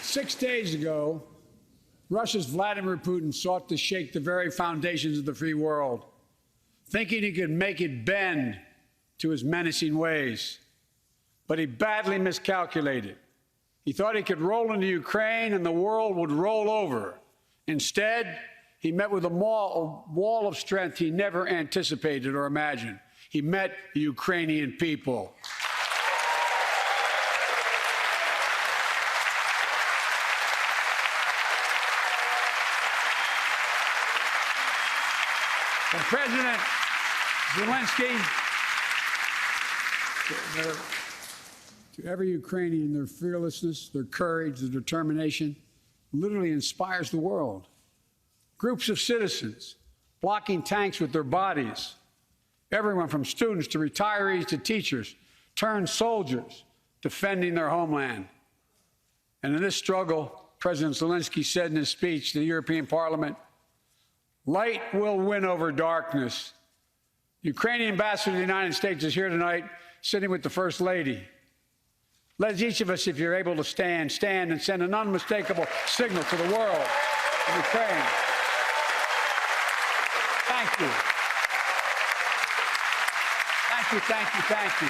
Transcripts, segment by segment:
6 days ago, Russia's Vladimir Putin sought to shake the very foundations of the free world, thinking he could make it bend to his menacing ways. But he badly miscalculated. He thought he could roll into Ukraine and the world would roll over. Instead, he met with a wall of strength he never anticipated or imagined. He met the Ukrainian people. And President Zelensky, to every Ukrainian, their fearlessness, their courage, their determination literally inspires the world. Groups of citizens blocking tanks with their bodies, everyone from students to retirees to teachers, turned soldiers defending their homeland. And in this struggle, President Zelensky said in his speech to the European Parliament, "Light will win over darkness." The Ukrainian ambassador to the United States is here tonight, sitting with the First Lady. Let each of us, if you're able to stand and send an unmistakable signal to the world of Ukraine. Thank you. Thank you, thank you, thank you.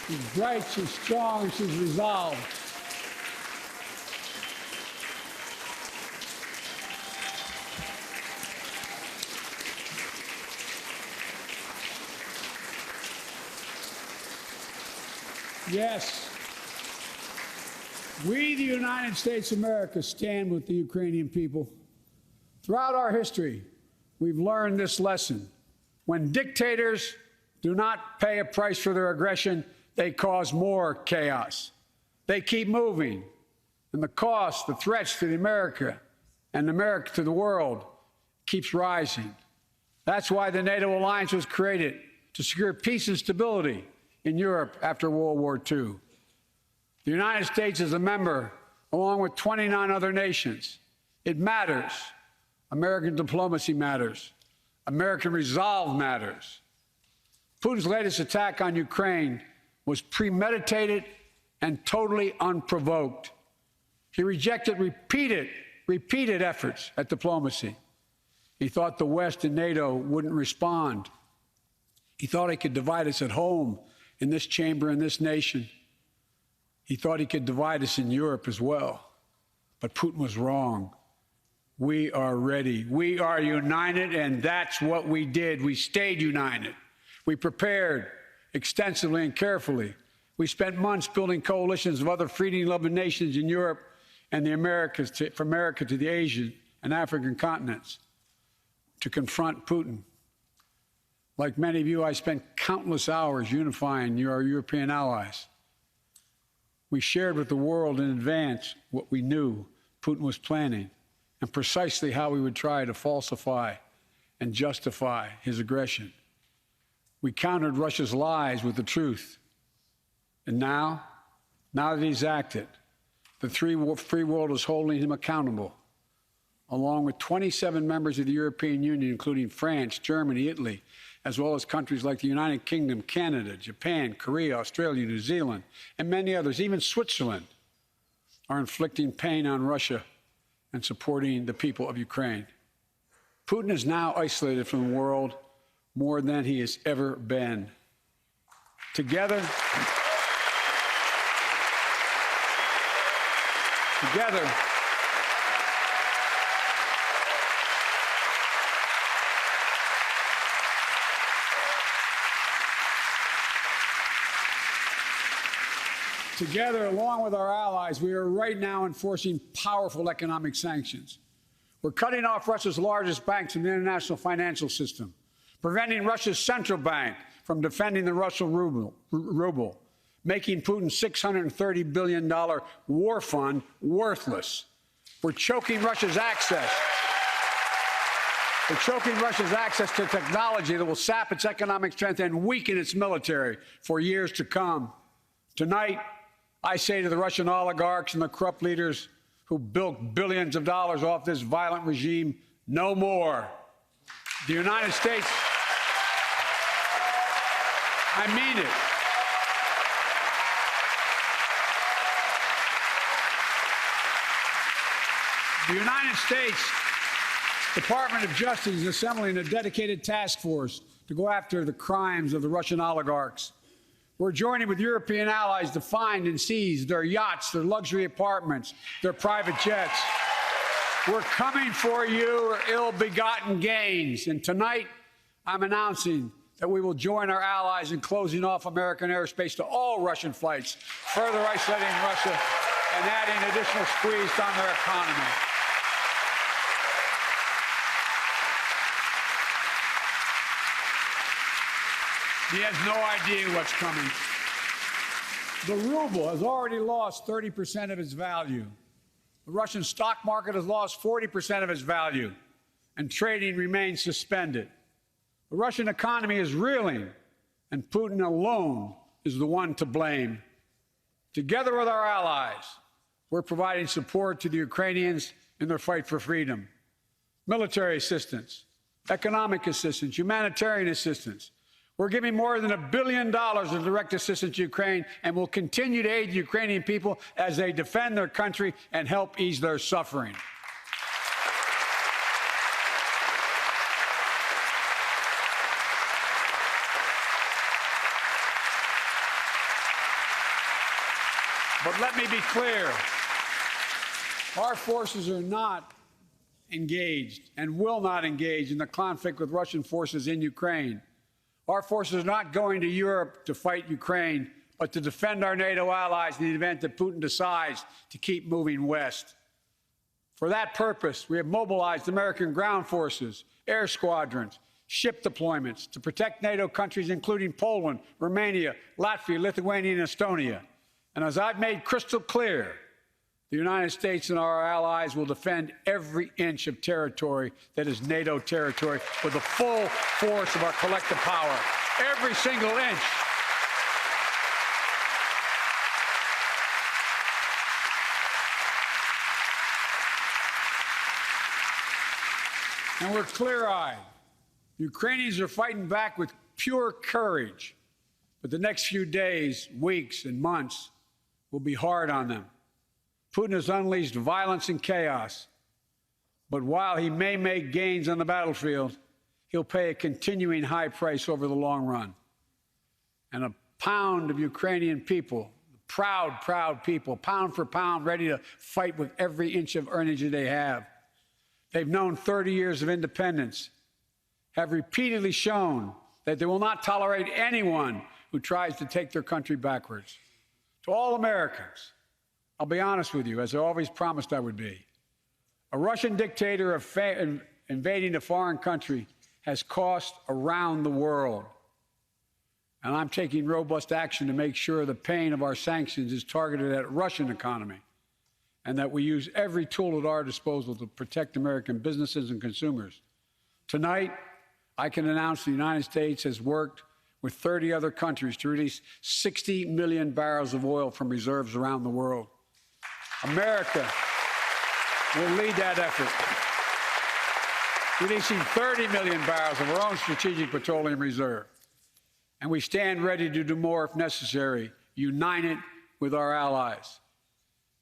She's bright, she's strong, she's resolved. Yes, we, the United States of America, stand with the Ukrainian people. Throughout our history, we've learned this lesson. When dictators do not pay a price for their aggression, they cause more chaos. They keep moving, and the cost, the threats to America and America to the world keeps rising. That's why the NATO alliance was created, to secure peace and stability in Europe after World War II. The United States is a member, along with 29 other nations. It matters. American diplomacy matters. American resolve matters. Putin's latest attack on Ukraine was premeditated and totally unprovoked. He rejected repeated efforts at diplomacy. He thought the West and NATO wouldn't respond. He thought he could divide us at home, in this chamber, in this nation. He thought he could divide us in Europe as well. But Putin was wrong. We are ready. We are united, and that's what we did. We stayed united. We prepared extensively and carefully. We spent months building coalitions of other freedom-loving nations in Europe and the Americas, from America to the Asian and African continents, to confront Putin. Like many of you, I spent countless hours unifying our European allies. We shared with the world in advance what we knew Putin was planning and precisely how he would try to falsify and justify his aggression. We countered Russia's lies with the truth. And now that he's acted, the free world is holding him accountable, along with 27 members of the European Union, including France, Germany, Italy, as well as countries like the United Kingdom, Canada, Japan, Korea, Australia, New Zealand, and many others. Even Switzerland are inflicting pain on Russia and supporting the people of Ukraine. Putin is now isolated from the world more than he has ever been. Together, along with our allies, we are right now enforcing powerful economic sanctions. We're cutting off Russia's largest banks in the international financial system, preventing Russia's central bank from defending the Russian ruble, making Putin's $630 billion war fund worthless. We're choking Russia's access. To technology that will sap its economic strength and weaken its military for years to come. Tonight, I say to the Russian oligarchs and the corrupt leaders who bilk billions of dollars off this violent regime, No more. The United States, I mean it. The United States Department of Justice is assembling a dedicated task force to go after the crimes of the Russian oligarchs. We're joining with European allies to find and seize their yachts, their luxury apartments, their private jets. We're coming for your ill-begotten gains. And tonight, I'm announcing that we will join our allies in closing off American airspace to all Russian flights, further isolating Russia and adding additional squeeze on their economy. He has no idea what's coming. The ruble has already lost 30% of its value. The Russian stock market has lost 40% of its value, and trading remains suspended. The Russian economy is reeling, and Putin alone is the one to blame. Together with our allies, we're providing support to the Ukrainians in their fight for freedom. Military assistance, economic assistance, humanitarian assistance. We're giving more than $1 billion of direct assistance to Ukraine, and will continue to aid the Ukrainian people as they defend their country and help ease their suffering. But let me be clear, our forces are not engaged and will not engage in the conflict with Russian forces in Ukraine. Our forces are not going to Europe to fight Ukraine, but to defend our NATO allies in the event that Putin decides to keep moving west. For that purpose, we have mobilized American ground forces, air squadrons, ship deployments to protect NATO countries, including Poland, Romania, Latvia, Lithuania, and Estonia. And as I've made crystal clear, the United States and our allies will defend every inch of territory that is NATO territory with the full force of our collective power. Every single inch. And we're clear-eyed. Ukrainians are fighting back with pure courage. But the next few days, weeks, and months will be hard on them. Putin has unleashed violence and chaos. But while he may make gains on the battlefield, he'll pay a continuing high price over the long run. And a pound of Ukrainian people, proud, proud people, pound for pound, ready to fight with every inch of energy they have. They've known 30 years of independence, have repeatedly shown that they will not tolerate anyone who tries to take their country backwards. To all Americans, I'll be honest with you, as I always promised I would be. A Russian dictator invading a foreign country has cost around the world. And I'm taking robust action to make sure the pain of our sanctions is targeted at the Russian economy, and that we use every tool at our disposal to protect American businesses and consumers. Tonight, I can announce the United States has worked with 30 other countries to release 60 million barrels of oil from reserves around the world. America will lead that effort, releasing 30 million barrels of our own strategic petroleum reserve. And we stand ready to do more if necessary, united with our allies.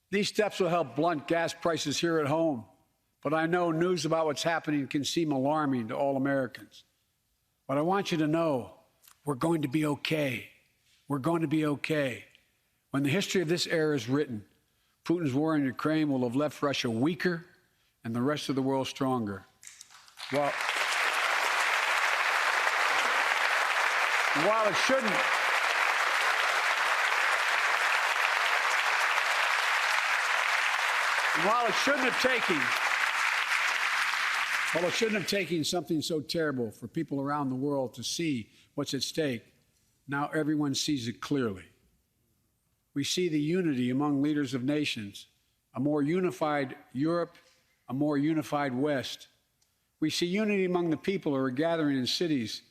These steps will help blunt gas prices here at home, but I know news about what's happening can seem alarming to all Americans. But I want you to know we're going to be okay. We're going to be okay. When the history of this era is written, Putin's war in Ukraine will have left Russia weaker and the rest of the world stronger. Well, while it shouldn't have taken something so terrible for people around the world to see what's at stake, now everyone sees it clearly. We see the unity among leaders of nations, a more unified Europe, a more unified West. We see unity among the people who are gathering in cities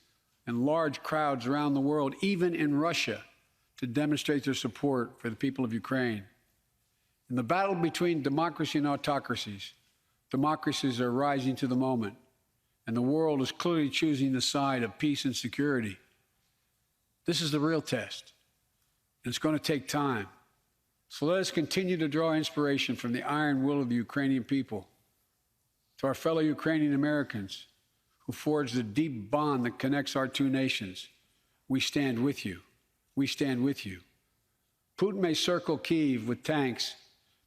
and large crowds around the world, even in Russia, to demonstrate their support for the people of Ukraine. In the battle between democracy and autocracies, Democracies are rising to the moment, and the world is clearly choosing the side of peace and security. This is the real test, and it's going to take time. So let us continue to draw inspiration from the iron will of the Ukrainian people. To our fellow Ukrainian Americans who forged the deep bond that connects our two nations, we stand with you. We stand with you. Putin may circle Kyiv with tanks,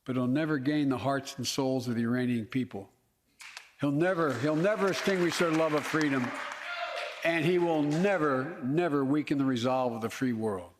but he'll never gain the hearts and souls of the Iranian people. He'll never extinguish their love of freedom, and he will never weaken the resolve of the free world.